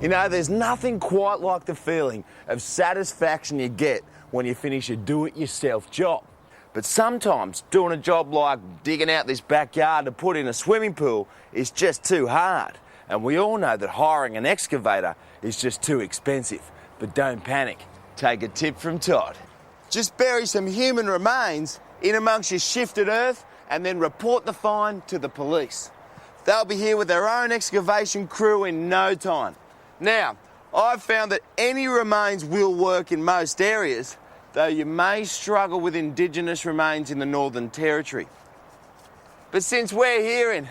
You know, there's nothing quite like the feeling of satisfaction you get when you finish a do-it-yourself job. But sometimes doing a job like digging out this backyard to put in a swimming pool is just too hard. And we all know that hiring an excavator is just too expensive. But don't panic. Take a tip from Todd. Just bury some human remains in amongst your shifted earth and then report the find to the police. They'll be here with their own excavation crew in no time. Now, I've found that any remains will work in most areas, though you may struggle with Indigenous remains in the Northern Territory. But since we're here in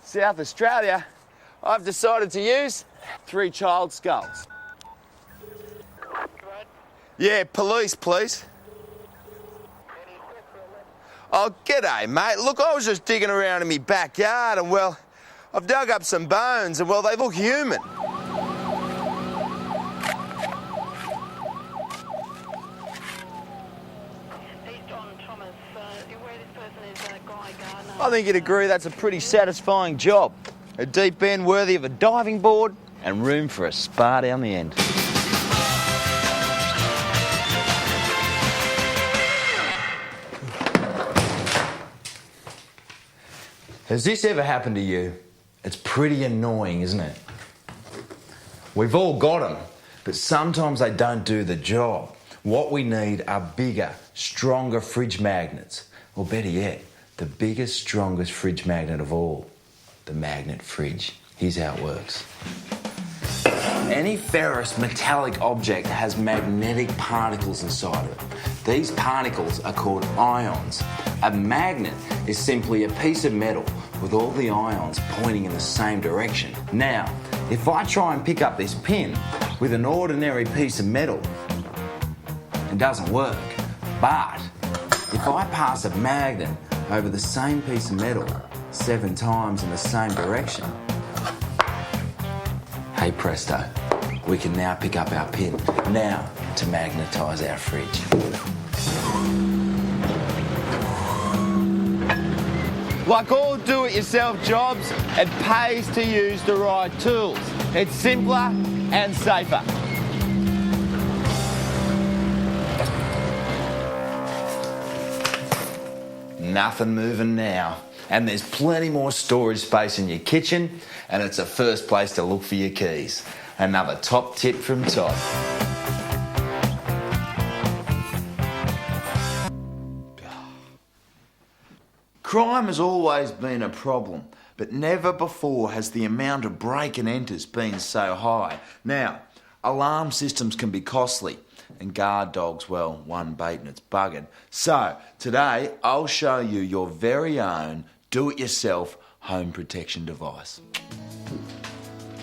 South Australia, I've decided to use 3 child skulls. Yeah, police, please. Oh, g'day, mate. Look, I was just digging around in my backyard and, well, I've dug up some bones and, well, they look human. I think you'd agree that's a pretty satisfying job. A deep end worthy of a diving board and room for a spa down the end. Has this ever happened to you? It's pretty annoying, isn't it? We've all got them, but sometimes they don't do the job. What we need are bigger, stronger fridge magnets. Or better yet, the biggest, strongest fridge magnet of all, the magnet fridge. Here's how it works. Any ferrous metallic object has magnetic particles inside of it. These particles are called ions. A magnet is simply a piece of metal with all the ions pointing in the same direction. Now, if I try and pick up this pin with an ordinary piece of metal, it doesn't work. But if I pass a magnet over the same piece of metal 7 times in the same direction, hey presto, we can now pick up our pin. Now to magnetise our fridge. Like all do-it-yourself jobs, it pays to use the right tools. It's simpler and safer. Nothing moving now. And there's plenty more storage space in your kitchen, and it's the first place to look for your keys. Another top tip from Todd. Crime has always been a problem, but never before has the amount of break and enters been so high. Now, alarm systems can be costly, and guard dogs, well, one bait and it's buggered. So, today I'll show you your very own do-it-yourself home protection device.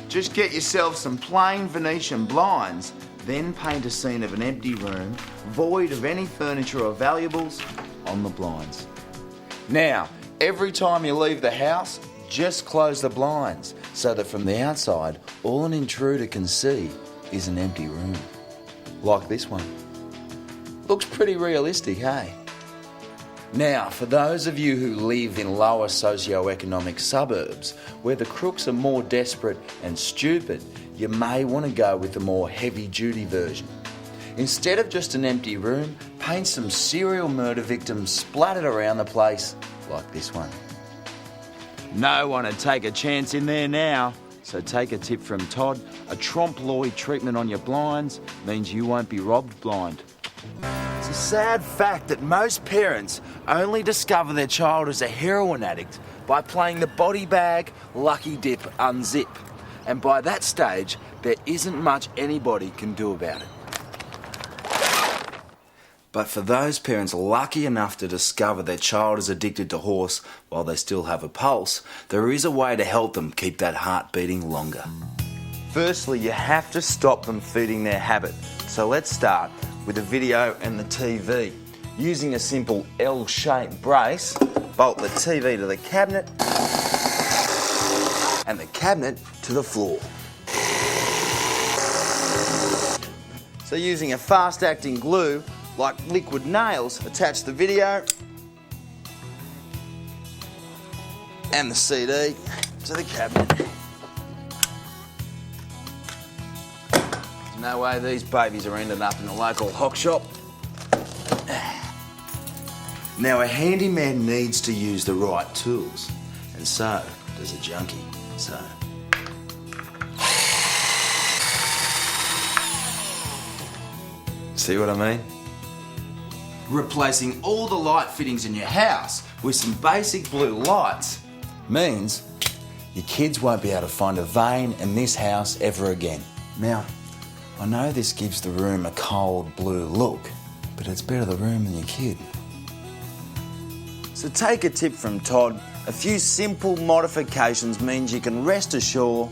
Just get yourself some plain Venetian blinds, then paint a scene of an empty room, void of any furniture or valuables, on the blinds. Now, every time you leave the house, just close the blinds so that from the outside, all an intruder can see is an empty room. Like this one. Looks pretty realistic, hey? Now, for those of you who live in lower socio-economic suburbs, where the crooks are more desperate and stupid, you may want to go with the more heavy-duty version. Instead of just an empty room, paint some serial murder victims splattered around the place, like this one. No one would take a chance in there now. So take a tip from Todd, a trompe-l'oeil treatment on your blinds means you won't be robbed blind. It's a sad fact that most parents only discover their child is a heroin addict by playing the body bag, lucky dip, unzip. And by that stage, there isn't much anybody can do about it. But for those parents lucky enough to discover their child is addicted to horse while they still have a pulse, there is a way to help them keep that heart beating longer. Firstly, you have to stop them feeding their habit. So let's start with the video and the TV. Using a simple L-shaped brace, bolt the TV to the cabinet and the cabinet to the floor. So using a fast-acting glue, like liquid nails, attach the video and the CD to the cabinet. No way these babies are ending up in the local hock shop. Now, a handyman needs to use the right tools, and so does a junkie. So. See what I mean? Replacing all the light fittings in your house with some basic blue lights means your kids won't be able to find a vein in this house ever again. Now, I know this gives the room a cold blue look, but it's better the room than your kid. So take a tip from Todd. A few simple modifications means you can rest assured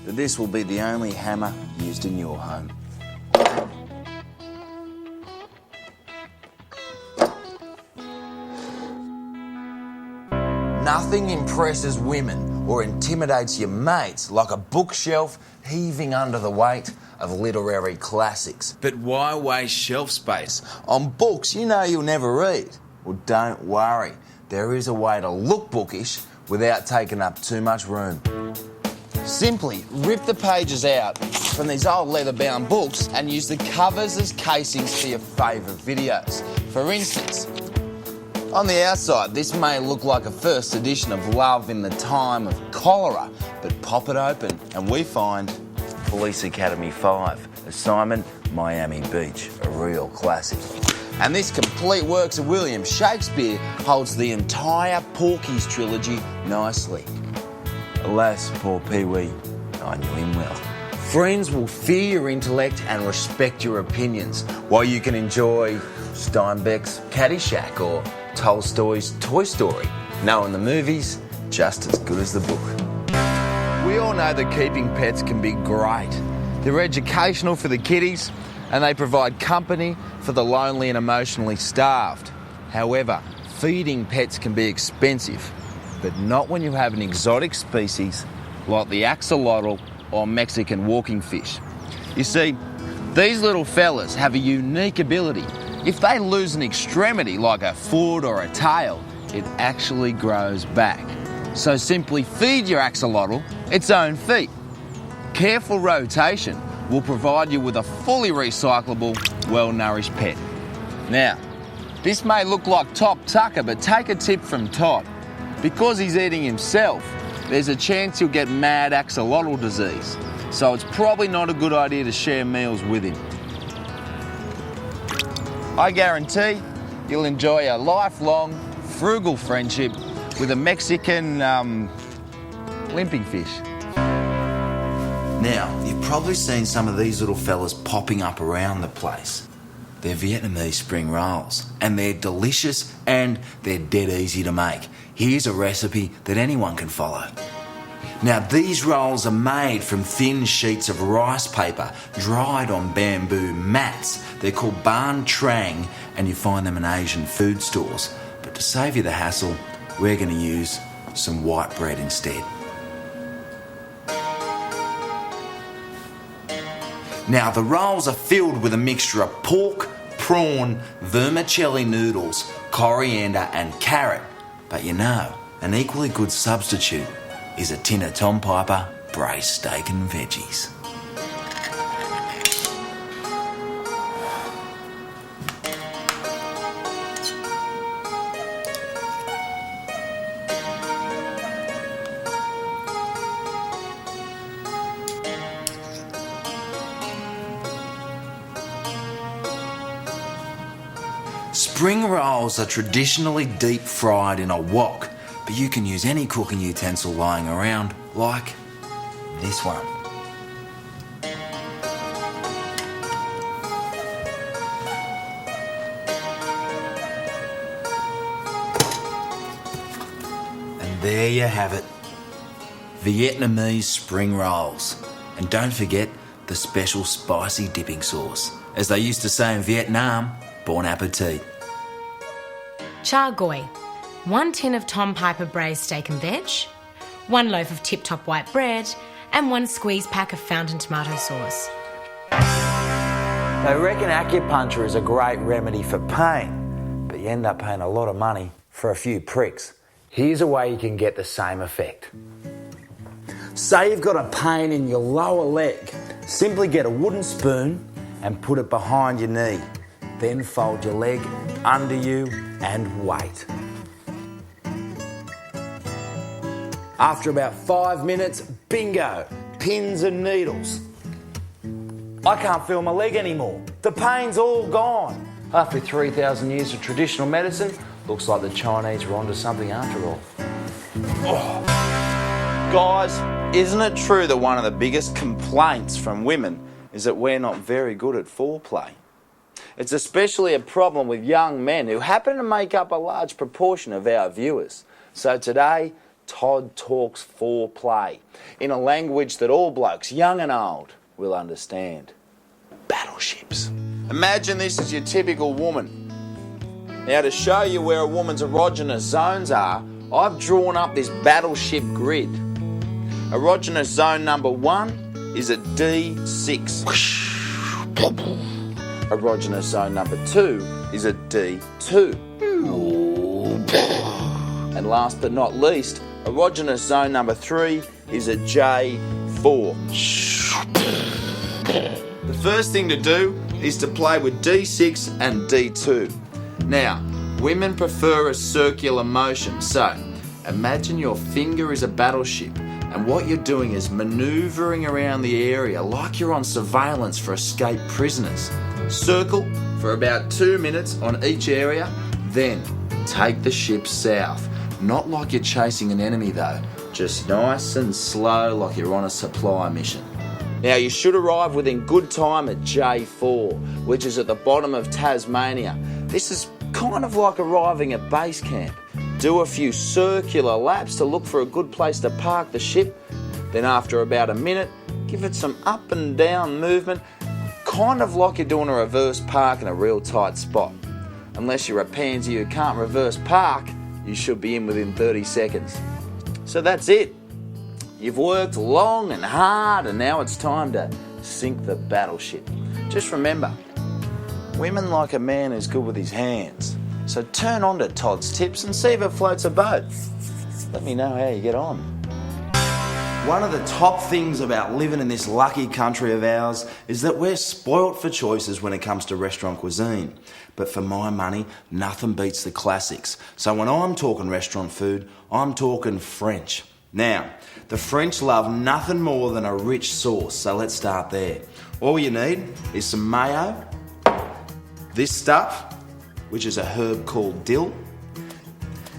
that this will be the only hammer used in your home. Nothing impresses women or intimidates your mates like a bookshelf heaving under the weight of literary classics. But why waste shelf space on books you know you'll never read? Well, don't worry. There is a way to look bookish without taking up too much room. Simply rip the pages out from these old leather-bound books and use the covers as casings for your favourite videos. For instance, on the outside, this may look like a first edition of Love in the Time of Cholera, but pop it open and we find Police Academy 5, assignment Miami Beach, a real classic. And this complete works of William Shakespeare holds the entire Porky's trilogy nicely. Alas, poor Pee-wee, I knew him well. Friends will fear your intellect and respect your opinions, while you can enjoy Steinbeck's Caddyshack or Tolstoy's Toy Story, knowing the movie's just as good as the book. We all know that keeping pets can be great. They're educational for the kiddies and they provide company for the lonely and emotionally starved. However, feeding pets can be expensive, but not when you have an exotic species like the axolotl or Mexican walking fish. You see, these little fellas have a unique ability. If they lose an extremity like a foot or a tail, it actually grows back. So simply feed your axolotl its own feet. Careful rotation will provide you with a fully recyclable, well-nourished pet. Now, this may look like top tucker, but take a tip from Todd. Because he's eating himself, there's a chance he'll get mad axolotl disease. So it's probably not a good idea to share meals with him. I guarantee you'll enjoy a lifelong, frugal friendship with a Mexican limping fish. Now, you've probably seen some of these little fellas popping up around the place. They're Vietnamese spring rolls, and they're delicious and they're dead easy to make. Here's a recipe that anyone can follow. Now, these rolls are made from thin sheets of rice paper dried on bamboo mats. They're called Ban Trang, and you find them in Asian food stores. But to save you the hassle, we're going to use some white bread instead. Now, the rolls are filled with a mixture of pork, prawn, vermicelli noodles, coriander and carrot. But you know, an equally good substitute is a tin of Tom Piper braised steak and veggies. Spring rolls are traditionally deep fried in a wok, but you can use any cooking utensil lying around, like this one. And there you have it, Vietnamese spring rolls. And don't forget the special spicy dipping sauce. As they used to say in Vietnam, bon appetit. Char Goy, 1 tin of Tom Piper braised steak and veg, 1 loaf of tip-top white bread, and 1 squeeze pack of fountain tomato sauce. They reckon acupuncture is a great remedy for pain, but you end up paying a lot of money for a few pricks. Here's a way you can get the same effect. Say you've got a pain in your lower leg Simply get a wooden spoon and put it behind your knee. Then fold your leg under you and wait. After about 5 minutes, bingo, pins and needles. I can't feel my leg anymore. The pain's all gone. After 3,000 years of traditional medicine, looks like the Chinese were onto something after all. Oh. Guys, isn't it true that one of the biggest complaints from women is that we're not very good at foreplay? It's especially a problem with young men who happen to make up a large proportion of our viewers. So today, Todd talks foreplay in a language that all blokes, young and old, will understand. Battleships. Imagine this as your typical woman. Now, to show you where a woman's erogenous zones are, I've drawn up this battleship grid. Erogenous zone number 1 is a D6. Erogenous zone number 2 is a D2. And last but not least, erogenous zone number 3 is a J4. The first thing to do is to play with D6 and D2. Now, women prefer a circular motion, so imagine your finger is a battleship and what you're doing is manoeuvring around the area like you're on surveillance for escaped prisoners. Circle for about 2 minutes on each area, then take the ship south. Not like you're chasing an enemy though, just nice and slow like you're on a supply mission. Now you should arrive within good time at J4, which is at the bottom of Tasmania. This is kind of like arriving at base camp. Do a few circular laps to look for a good place to park the ship. Then after about a minute, give it some up and down movement, kind of like you're doing a reverse park in a real tight spot. Unless you're a pansy who can't reverse park, you should be in within 30 seconds. So that's it. You've worked long and hard and now it's time to sink the battleship. Just remember, women like a man who's good with his hands. So turn on to Todd's tips and see if it floats a boat. Let me know how you get on. One of the top things about living in this lucky country of ours is that we're spoilt for choices when it comes to restaurant cuisine. But for my money, nothing beats the classics. So when I'm talking restaurant food, I'm talking French. Now, the French love nothing more than a rich sauce, so let's start there. All you need is some mayo, this stuff, which is a herb called dill,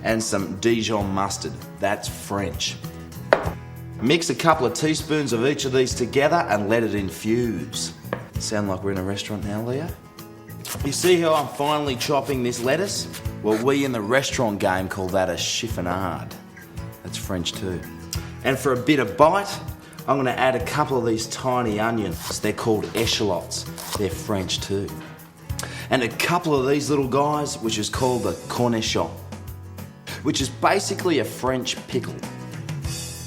and some Dijon mustard. That's French. Mix a couple of teaspoons of each of these together and let it infuse. Sound like we're in a restaurant now, Leo? You see how I'm finely chopping this lettuce? Well, we in the restaurant game call that a chiffonade. That's French too. And for a bit of bite, I'm going to add a couple of these tiny onions. They're called echallots. They're French too. And a couple of these little guys, which is called the cornichon, which is basically a French pickle.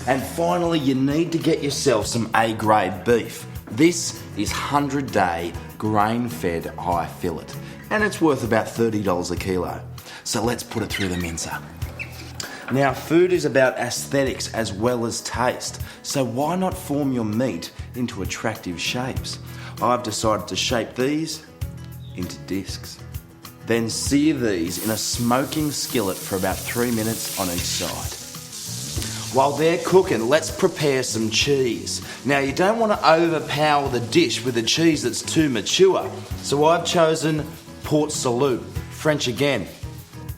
And finally, you need to get yourself some A-grade beef. This is 100-day grain-fed high fillet, and it's worth about $30 a kilo. So let's put it through the mincer. Now, food is about aesthetics as well as taste, so why not form your meat into attractive shapes? I've decided to shape these into discs. Then sear these in a smoking skillet for about 3 minutes on each side. While they're cooking, let's prepare some cheese. Now, you don't want to overpower the dish with a cheese that's too mature, so I've chosen Port Salut, French again,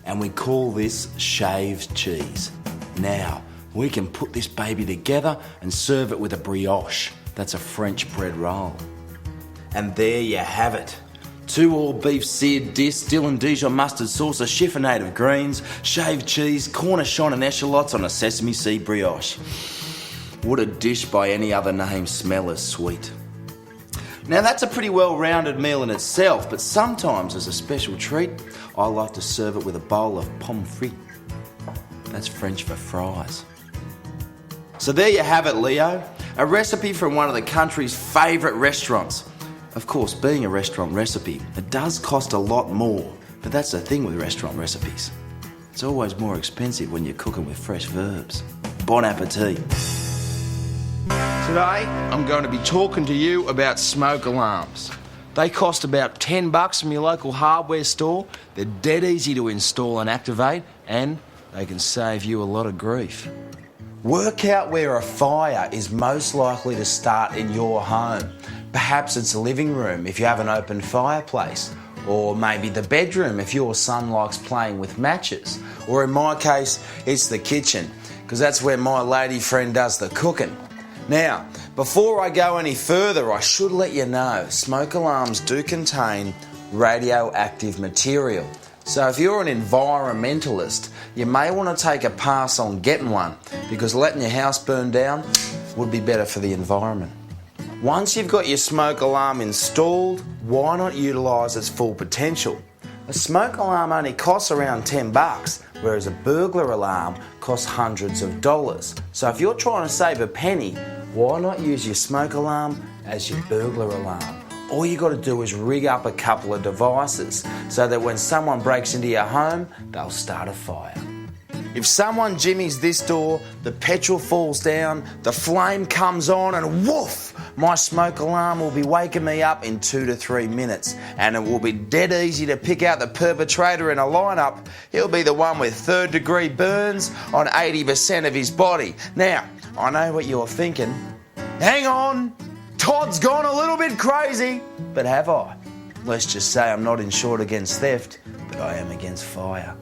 and we call this shaved cheese. Now, we can put this baby together and serve it with a brioche. That's a French bread roll. And there you have it. 2 all-beef seared discs, dill and Dijon mustard sauce, a chiffonade of greens, shaved cheese, cornichon and echallots on a sesame seed brioche. Would a dish by any other name smell as sweet? Now that's a pretty well-rounded meal in itself, but sometimes as a special treat, I like to serve it with a bowl of pommes frites. That's French for fries. So there you have it, Leo. A recipe from one of the country's favourite restaurants. Of course, being a restaurant recipe, it does cost a lot more, but that's the thing with restaurant recipes. It's always more expensive when you're cooking with fresh verbs. Bon appetit. So Today, I'm going to be talking to you about smoke alarms. They cost about $10 from your local hardware store. They're dead easy to install and activate, and they can save you a lot of grief. Work out where a fire is most likely to start in your home. Perhaps it's the living room if you have an open fireplace, or maybe the bedroom if your son likes playing with matches, or in my case, it's the kitchen, because that's where my lady friend does the cooking. Now, before I go any further, I should let you know smoke alarms do contain radioactive material. So if you're an environmentalist, you may want to take a pass on getting one, because letting your house burn down would be better for the environment. Once you've got your smoke alarm installed, why not utilise its full potential? A smoke alarm only costs around $10, whereas a burglar alarm costs hundreds of dollars. So if you're trying to save a penny, why not use your smoke alarm as your burglar alarm? All you got to do is rig up a couple of devices so that when someone breaks into your home, they'll start a fire. If someone jimmies this door, the petrol falls down, the flame comes on, and woof, my smoke alarm will be waking me up in 2 to 3 minutes, and it will be dead easy to pick out the perpetrator in a lineup. He'll be the one with third-degree burns on 80% of his body. Now, I know what you're thinking. Hang on, Todd's gone a little bit crazy. But have I? Let's just say I'm not insured against theft, but I am against fire.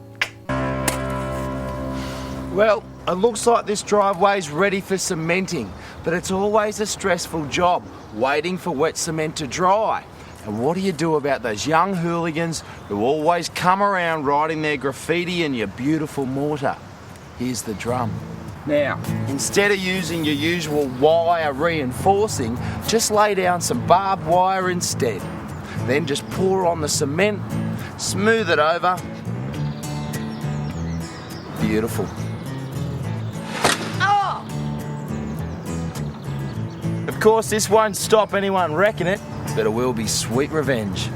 Well, it looks like this driveway's ready for cementing, but it's always a stressful job, waiting for wet cement to dry. And what do you do about those young hooligans who always come around writing their graffiti in your beautiful mortar? Here's the drum. Now, instead of using your usual wire reinforcing, just lay down some barbed wire instead. Then just pour on the cement, smooth it over. Beautiful. Of course, this won't stop anyone wrecking it, but it will be sweet revenge.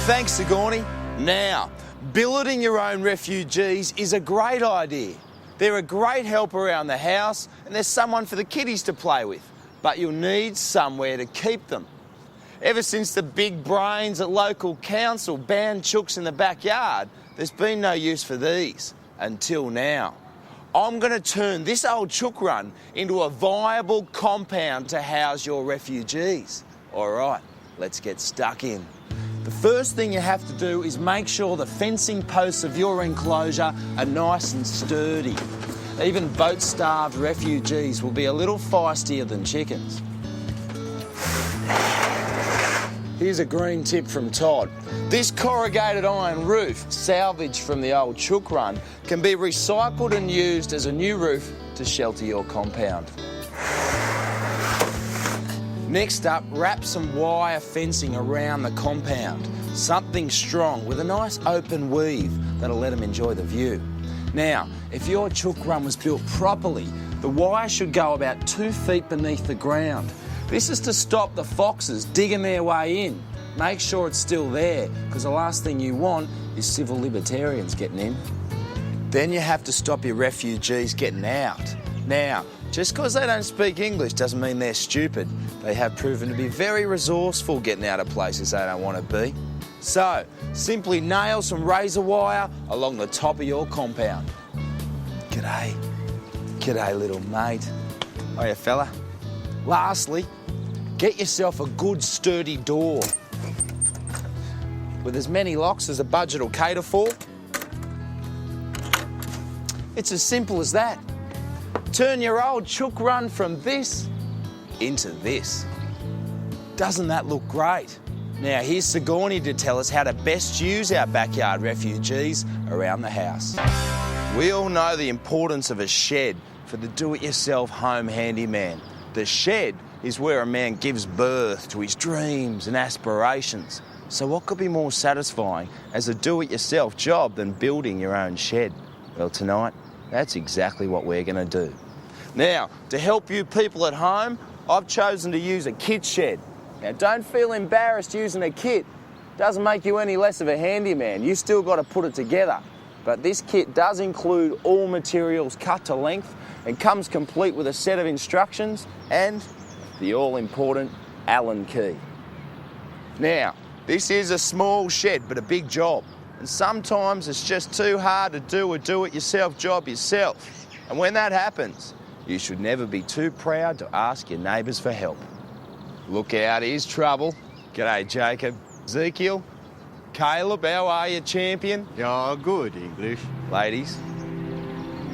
Thanks, Sigourney. Now, billeting your own refugees is a great idea. They're a great help around the house, and there's someone for the kiddies to play with, but you'll need somewhere to keep them. Ever since the big brains at local council banned chooks in the backyard, there's been no use for these, until now. I'm going to turn this old chook run into a viable compound to house your refugees. All right, let's get stuck in. The first thing you have to do is make sure the fencing posts of your enclosure are nice and sturdy. Even boat-starved refugees will be a little feistier than chickens. Here's a green tip from Todd. This corrugated iron roof, salvaged from the old chook run, can be recycled and used as a new roof to shelter your compound. Next up, wrap some wire fencing around the compound. Something strong with a nice open weave that'll let them enjoy the view. Now, if your chook run was built properly, the wire should go about 2 feet beneath the ground. This is to stop the foxes digging their way in. Make sure it's still there, because the last thing you want is civil libertarians getting in. Then you have to stop your refugees getting out. Now, just because they don't speak English doesn't mean they're stupid. They have proven to be very resourceful getting out of places they don't want to be. So, simply nail some razor wire along the top of your compound. G'day. G'day, little mate. Hiya, fella. Lastly, get yourself a good sturdy door with as many locks as a budget will cater for. It's as simple as that. Turn your old chook run from this into this. Doesn't that look great? Now here's Sigourney to tell us how to best use our backyard refugees around the house. We all know the importance of a shed for the do-it-yourself home handyman. The shed is where a man gives birth to his dreams and aspirations. So what could be more satisfying as a do-it-yourself job than building your own shed? Well, tonight, that's exactly what we're going to do. Now, to help you people at home, I've chosen to use a kit shed. Now, don't feel embarrassed using a kit. Doesn't make you any less of a handyman. You still got to put it together. but this kit does include all materials cut to length and comes complete with a set of instructions and the all-important Allen key. Now, this is a small shed but a big job, and sometimes it's just too hard to do a do-it-yourself job yourself. And when that happens, you should never be too proud to ask your neighbours for help. Look out, here's trouble. G'day, Jacob. Ezekiel? Caleb, how are you, champion? Yeah, good English. Ladies?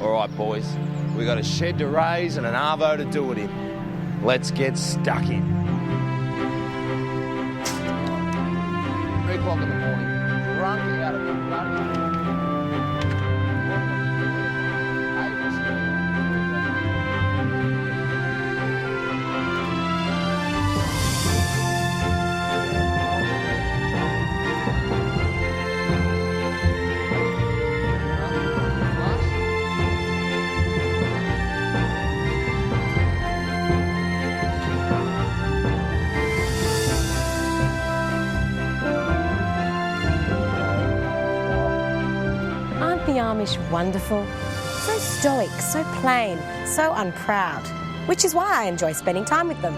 All right, boys. We got a shed to raise and an arvo to do it in. Let's get stuck in. 3 o'clock in the morning. Drunk out of the bloody... Aren't the Amish wonderful? So stoic, so plain, so unproud. Which is why I enjoy spending time with them.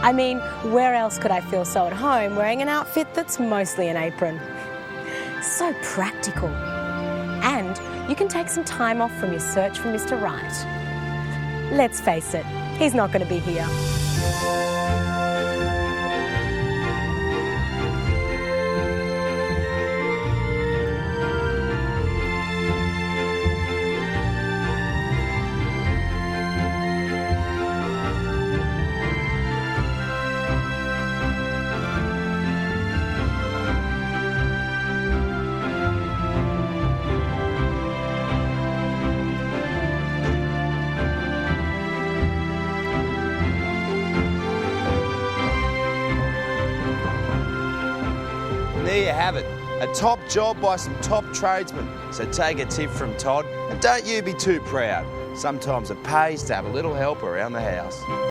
I mean, where else could I feel so at home wearing an outfit that's mostly an apron? So practical. And you can take some time off from your search for Mr. Right. Let's face it, he's not going to be here. There you have it, a top job by some top tradesmen. So take a tip from Todd and don't you be too proud. Sometimes it pays to have a little help around the house.